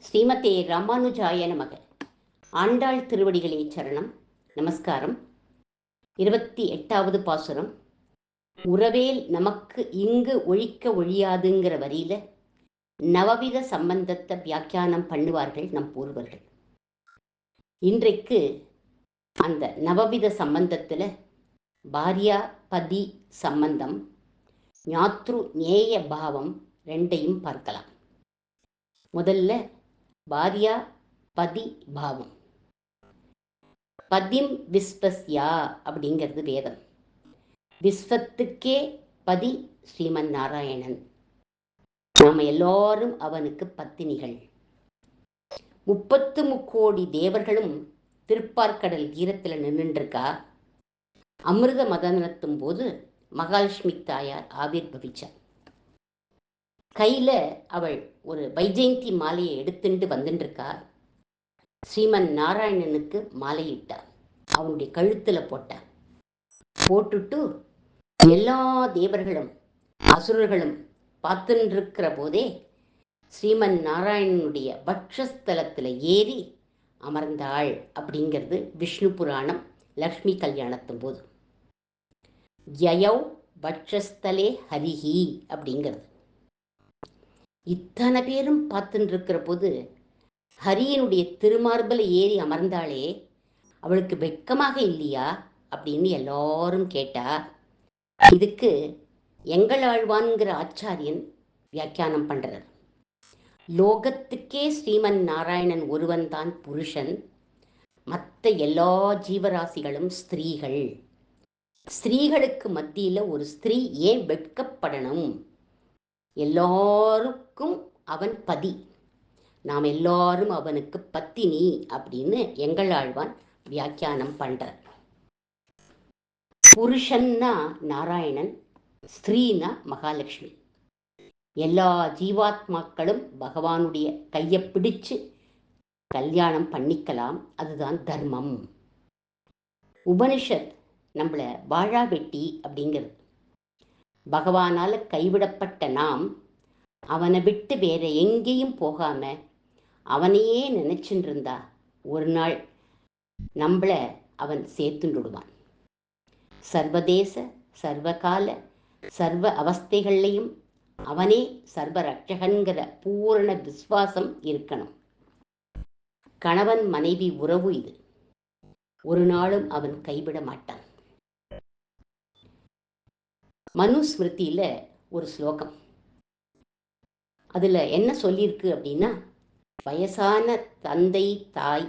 ஸ்ரீமதே ராமானுஜாய நமக. ஆண்டாள் திருவடிகளே சரணம். நமஸ்காரம். 28வது பாசுரம். உறவேல் நமக்கு இங்கு ஒழிக்க ஒழியாதுங்கிற வரியில நவவித சம்பந்தத்தை வியாக்கியானம் பண்ணுவார்கள் நம் பூர்வர்கள். இன்றைக்கு அந்த நவவித சம்பந்தத்தில் பாரியா பதி சம்பந்தம், ஞாத்ரு நேய பாவம் ரெண்டையும் பார்க்கலாம். முதல்ல பாரியா பதி பாவம். பதிம் விஸ்வஸ்யா அப்படிங்கிறது வேதம். விஸ்வத்துக்கே பதி ஸ்ரீமன் நாராயணன். நாம எல்லாரும் அவனுக்கு பத்தினிகள். 33 தேவர்களும் திருப்பார்கடல் ஈரத்தில் நின்றுருக்கா. அமிர்த மதனத்தும் போது மகாலட்சுமி தாயார் ஆவிர்பவிச்சார். கையில அவள் ஒரு வைஜெயந்தி மாலையை எடுத்துட்டு வந்துருக்கா. ஸ்ரீமன் நாராயணனுக்கு மாலையிட்டார். அவனுடைய கழுத்துல போட்டார். போட்டுட்டு எல்லா தேவர்களும் அசுரர்களும் பார்த்துருக்கிற போதே ஸ்ரீமன் நாராயணனுடைய பட்சஸ்தலத்தில் ஏறி அமர்ந்தாள் அப்படிங்கிறது விஷ்ணு புராணம் லக்ஷ்மி கல்யாணத்தும் போது. யயௌ பட்சஸ்தலே ஹரிஹி அப்படிங்கிறது. இத்தனை பேரும் பார்த்துட்டு இருக்கிற போது ஹரியனுடைய திருமார்பில் ஏறி அமர்ந்தாளே, அவளுக்கு வெட்கமாக இல்லையா அப்படின்னு எல்லாரும் கேட்டா. இதுக்கு எங்களாழ்வான்கிற ஆச்சாரியன் வியாக்கியானம் பண்றார். லோகத்துக்கே ஸ்ரீமன் நாராயணன் ஒருவன் தான் புருஷன், மற்ற எல்லா ஜீவராசிகளும் ஸ்திரீகள். ஸ்திரீகளுக்கு மத்தியில் ஒரு ஸ்திரீ ஏன் வெட்கப்படணும்? எல்லாருக்கும் அவன் பதி, நாம் எல்லாரும் அவனுக்கு பத்தினி அப்படின்னு எங்களாழ்வான் வியாக்கியானம் பண்றார். புருஷன்னா நாராயணன், ஸ்திரீனா மகாலட்சுமி. எல்லா ஜீவாத்மாக்களும் பகவானுடைய கையை பிடிச்சு கல்யாணம் பண்ணிக்கலாம். அதுதான் தர்மம். உபனிஷத் நம்மளை வாழா வெட்டி அப்படிங்கிறது. பகவானால கைவிடப்பட்ட நாம் அவனை விட்டு வேற எங்கேயும் போகாம அவனையே நினைச்சுட்டு இருந்தா ஒரு நாள் நம்மளை அவன் சேர்த்துடுவான். சர்வதேச சர்வகால சர்வ அவஸ்தைகள்லையும் அவனே சர்வ ரட்சகன்கிற பூரண விசுவாசம் இருக்கணும். கணவன் மனைவி உறவு இது. ஒரு நாளும் அவன் கைவிட மாட்டான். மனுஸ்மிருதியில ஒரு ஸ்லோகம், அதுல என்ன சொல்லியிருக்கு அப்படின்னா, வயசான தந்தை தாய்,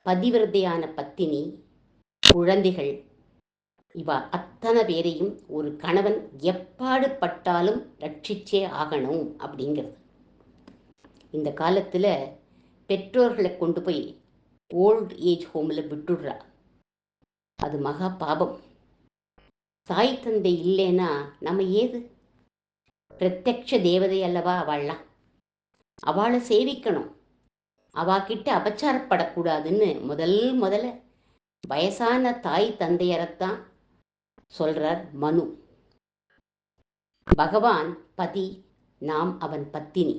பதிவிரதையான பத்தினி, குழந்தைகள், இவ அத்தனை பேரையும் ஒரு கணவன் எப்பாடு பட்டாலும் ரட்சிச்சே ஆகணும் அப்படிங்கிறது. இந்த காலத்துல பெற்றோர்களை கொண்டு போய் ஓல்ட் ஏஜ் ஹோம்ல விட்டுடுறா. அது மகா பாபம். தாய் தந்தை இல்லைன்னா நம்ம ஏது? பிரத்யக்ஷ தேவதை அல்லவா அவள்லாம். அவளை சேவிக்கணும். அவாக்கிட்ட அபச்சாரப்படக்கூடாதுன்னு முதல்ல வயசான தாய் தந்தையரைத்தான் சொல்றார் மனு. பகவான் பதி, நாம் அவன் பத்தினி.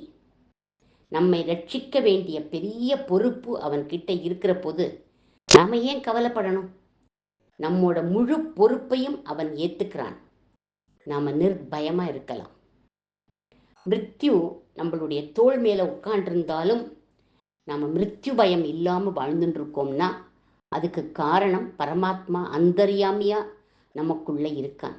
நம்மை ரட்சிக்க வேண்டிய பெரிய பொறுப்பு அவன் கிட்ட இருக்கிற போது நாம ஏன் கவலைப்படணும்? நம்மோட முழு பொறுப்பையும் அவன் ஏத்துக்கிறான். நாம நிர்பயமா இருக்கலாம். மிருத்யு நம்மளுடைய தோள் மேல உட்காண்டிருந்தாலும் நாம மிருத்யு பயம் இல்லாம வாழ்ந்துட்டு இருக்கோம்னா அதுக்கு காரணம் பரமாத்மா அந்தர்யாமியா நமக்குள்ள இருக்கான்.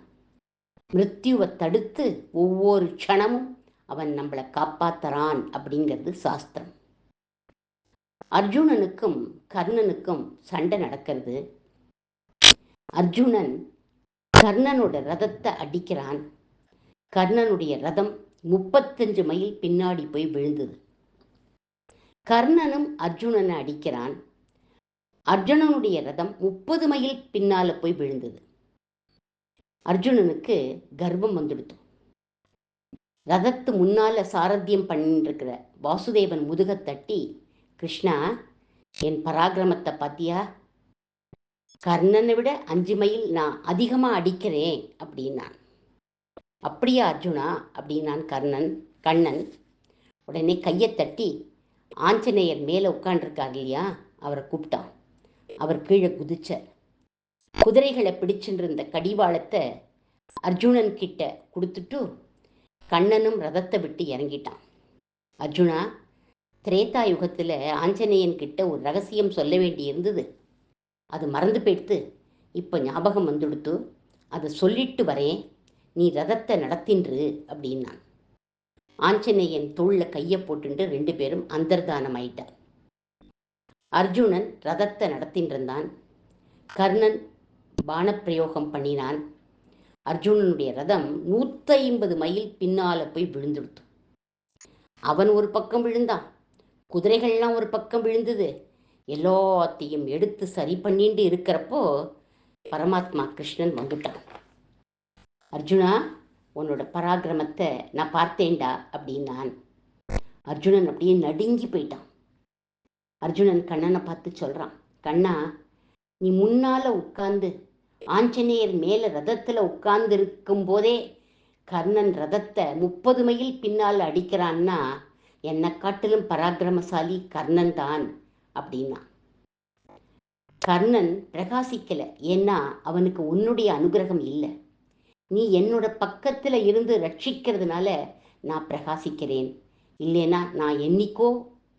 மிருத்யுவை தடுத்து ஒவ்வொரு க்ஷணமும் அவன் நம்மளை காப்பாத்துறான் அப்படிங்கிறது சாஸ்திரம். அர்ஜுனனுக்கும் கர்ணனுக்கும் சண்டை நடக்கிறது. அர்ஜுனன் கர்ணனோட ரதத்தை அடிக்கிறான். கர்ணனுடைய ரதம் 35 மைல் பின்னாடி போய் விழுந்தது. கர்ணனும் அர்ஜுனனை அடிக்கிறான். அர்ஜுனனுடைய ரதம் 30 மைல் பின்னால போய் விழுந்தது. அர்ஜுனனுக்கு கர்வம் வந்துடுத்து. ரதத்து முன்னால சாரத்தியம் பண்ணிட்டு இருக்கிற வாசுதேவன் முதுக தட்டி, கிருஷ்ணா, என் பராக்கிரமத்தை பாத்தியா? கர்ணனை விட 5 மைல் நான் அதிகமா அடிக்கிறேன் அப்படின்னான். அப்படியா அர்ஜுனா அப்படின்னான் கண்ணன். உடனே கையை தட்டி, ஆஞ்சநேயர் மேலே உட்காண்டிருக்கார் இல்லையா, அவரை கூப்பிட்டான். அவர் கீழே குதிச்சார். குதிரைகளை பிடிச்சுட்டு இருந்த கடிவாளத்தை அர்ஜுனன் கிட்ட கொடுத்துட்டு கண்ணனும் ரதத்தை விட்டு இறங்கிட்டான். அர்ஜுனா, திரேதா யுகத்தில் ஆஞ்சநேயன் கிட்ட ஒரு ரகசியம் சொல்ல வேண்டி இருந்தது. அது மறந்து போயிடுத்து. இப்போ ஞாபகம் வந்துடுத்து. அதை சொல்லிட்டு வரேன், நீ ரதத்தை நடத்தின்று அப்படின்னான். ஆஞ்சநேயன் தோளில் கையை போட்டுட்டு 2 பேரும் அந்தர்தானம் ஆயிட்டார். அர்ஜுனன் ரதத்தை நடத்தின்றிருந்தான். கர்ணன் பானப்பிரயோகம் பண்ணினான். அர்ஜுனனுடைய ரதம் 150 மைல் பின்னால போய் விழுந்துடுத்து. அவன் ஒரு பக்கம் விழுந்தான், குதிரைகள்லாம் ஒரு பக்கம் விழுந்தது. எல்லாத்தையும் எடுத்து சரி பண்ணிட்டு இருக்கிறப்போ பரமாத்மா கிருஷ்ணன் வந்துட்டான். அர்ஜுனா, உன்னோட பராக்கிரமத்தை நான் பார்த்தேன்டா அப்படின்னான். அர்ஜுனன் அப்படியே நடுங்கி போயிட்டான். அர்ஜுனன் கண்ணனை பார்த்து சொல்கிறான், கண்ணா, நீ முன்னால் உட்கார்ந்து ஆஞ்சநேயர் மேலே ரதத்தில் உட்கார்ந்து இருக்கும் போதே கர்ணன் ரதத்தை 30 மைல் பின்னால் அடிக்கிறான்னா என்னை காட்டிலும் பராக்கிரமசாலி கர்ணன் தான் அப்படின்னா. கர்ணன் பிரகாசிக்கலை, ஏன்னா அவனுக்கு உன்னுடைய அனுகிரகம் இல்லை. நீ என்னோட பக்கத்தில் இருந்து ரட்சிக்கிறதுனால நான் பிரகாசிக்கிறேன், இல்லைன்னா நான் என்னைக்கோ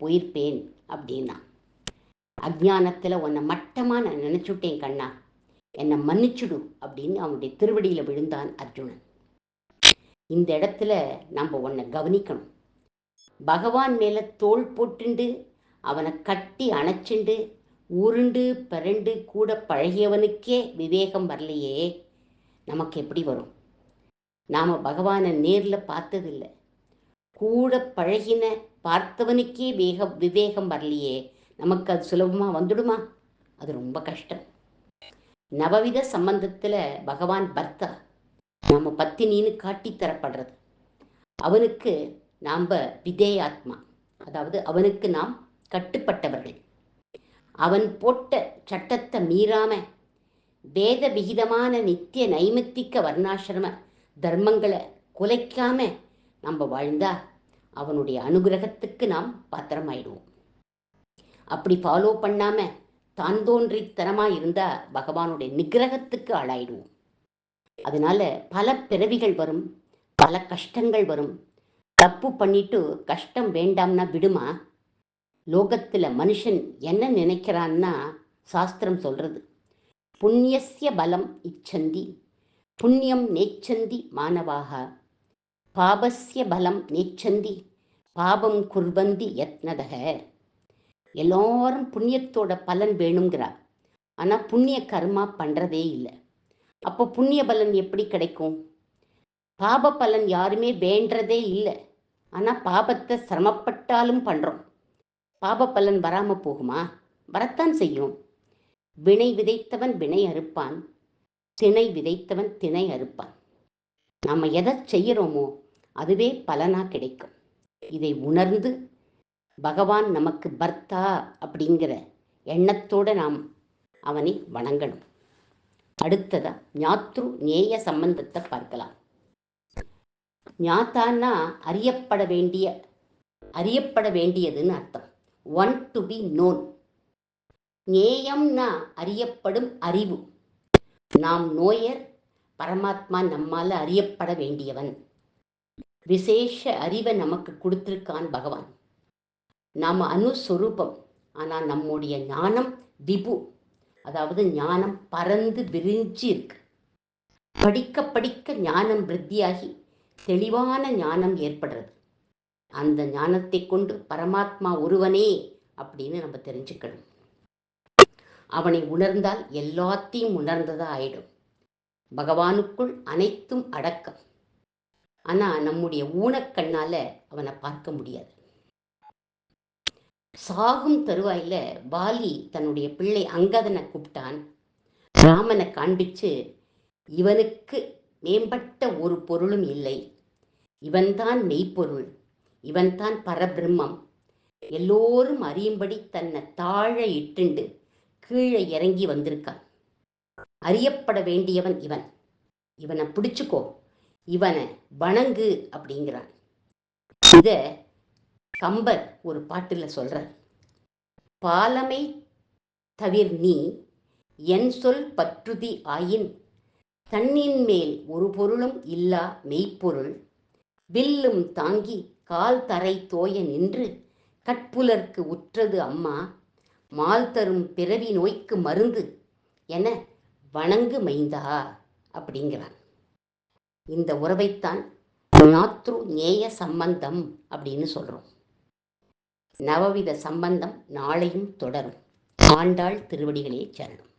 போயிருப்பேன் அப்படின்னா. அஜ்ஞானத்தில் உன்னை மட்டமாக நான் நினச்சுட்டேன் கண்ணா, என்னை மன்னிச்சுடு அப்படின்னு அவனுடைய திருவடியில் விழுந்தான் அர்ஜுனன். இந்த இடத்துல நம்ம உன்னை கவனிக்கணும். பகவான் மேலே தோள் போட்டுண்டு அவனை கட்டி அணைச்சுண்டு உருண்டு பிறண்டு கூட பழகியவனுக்கே விவேகம் வரலையே, நமக்கு எப்படி வரும்? நாம் பகவானை நேரில் பார்த்ததில்லை, கூட பழகின பார்த்தவனுக்கே விவேகம் வரலையே, நமக்கு அது சுலபமாக வந்துடுமா? அது ரொம்ப கஷ்டம். நவவித சம்பந்தத்தில் பகவான் பர்த்தா, நாம் பத்தினின்னு காட்டித்தரப்படுறது. அவனுக்கு நாம் விதேயாத்மா, அதாவது அவனுக்கு நாம் கட்டுப்பட்டவர்கள். அவன் போட்ட சட்டத்தை மீறாம வேத விகிதமான நித்திய நைமித்திக வர்ணாசிரம தர்மங்களை குலைக்காம நம்ம வாழ்ந்தா அவனுடைய அனுகிரகத்துக்கு நாம் பாத்திரமாயிடுவோம். அப்படி ஃபாலோ பண்ணாம தான் தோன்றித்தனமா இருந்தா பகவானுடைய நிகிரகத்துக்கு ஆளாயிடுவோம். அதனால பல பிறவிகள் வரும், பல கஷ்டங்கள் வரும். தப்பு பண்ணிட்டு கஷ்டம் வேண்டாம்னா விடுமா? லோகத்தில் மனுஷன் என்ன நினைக்கிறான்னா, சாஸ்திரம் சொல்றது, புண்ணியஸ்ய பலம் இச்சந்தி புண்ணியம் நேச்சந்தி மானவாக, பாபஸ்ய பலம் நேச்சந்தி பாபம் குர்வந்தி யத்னதக. எல்லாரும் புண்ணியத்தோட பலன் வேணுங்கிறார், ஆனால் புண்ணிய கர்மா பண்ணுறதே இல்லை. அப்போ புண்ணிய பலன் எப்படி கிடைக்கும்? பாப பலன் யாருமே வேண்டதே இல்லை, ஆனால் பாபத்தை சிரமப்பட்டாலும் பண்ணுறோம். பாப பலன் வராமல் போகுமா? வரத்தான் செய்யும். வினை விதைத்தவன் வினை அறுப்பான், திணை விதைத்தவன் திணை அறுப்பான். நாம் எதை செய்கிறோமோ அதுவே பலனாக கிடைக்கும். இதை உணர்ந்து பகவான் நமக்கு பர்த்தா அப்படிங்கிற எண்ணத்தோடு நாம் அவனை வணங்கணும். அடுத்ததா ஞாத்ரு நேய சம்பந்தத்தை பார்க்கலாம். ஞாத்தான்னா அறியப்பட வேண்டியதுன்னு அர்த்தம். One to be known. நேயம்னா அறியப்படும் அறிவு. நாம் நோயர், பரமாத்மா நம்மால் அறியப்பட வேண்டியவன். விசேஷ அறிவை நமக்கு கொடுத்திருக்கான் பகவான். நாம் அனுஸ்வரூபம், ஆனால் நம்முடைய ஞானம் விபு, அதாவது ஞானம் பறந்து விரிஞ்சு இருக்கு. படிக்க படிக்க ஞானம் விருத்தியாகி தெளிவான ஞானம் ஏற்படுறது. அந்த ஞானத்தை கொண்டு பரமாத்மா ஒருவனே அப்படின்னு நம்ம தெரிஞ்சுக்கணும். அவனை உணர்ந்தால் எல்லாத்தையும் உணர்ந்ததா ஆயிடும். பகவானுக்குள் அனைத்தும் அடக்கம். ஆனால் நம்முடைய ஊனக்கண்ணால் அவனை பார்க்க முடியாது. சாகும் தருவாயில் வாலி தன்னுடைய பிள்ளை அங்கதனை கூப்பிட்டான். ராமனை காண்பிச்சு, இவனுக்கு மேம்பட்ட ஒரு பொருளும் இல்லை, இவன்தான் மெய்ப்பொருள், இவன்தான் பரபிரம்மம், எல்லோரும் அறியும்படி தன்னை தாழ இட்டுண்டு கீழே இறங்கி வந்திருக்கான். அறியப்பட வேண்டியவன் இவன், இவனை பிடிச்சுக்கோ, இவனை வணங்கு அப்படிங்கிறான். இதை கம்பர் ஒரு பாட்டில் சொல்கிறார், பாலமை தவிர் நீ என் சொல் பற்றுதி ஆயின் தன்னின் மேல் ஒரு பொருளும் இல்லா மெய்ப்பொருள் வில்லும் தாங்கி கால் தரை தோய நின்று கட்புலர்க்கு உற்றது அம்மா மால் தரும் பிறவி நோய்க்கு மருந்து என வணங்கு மைந்தா அப்படிங்கிறான். இந்த உறவைத்தான் ஞாத்ரு நேய சம்பந்தம் அப்படின்னு சொல்கிறோம். நவவித சம்பந்தம் நாளையும் தொடரும். ஆண்டாள் திருவடிகளே சரணம்.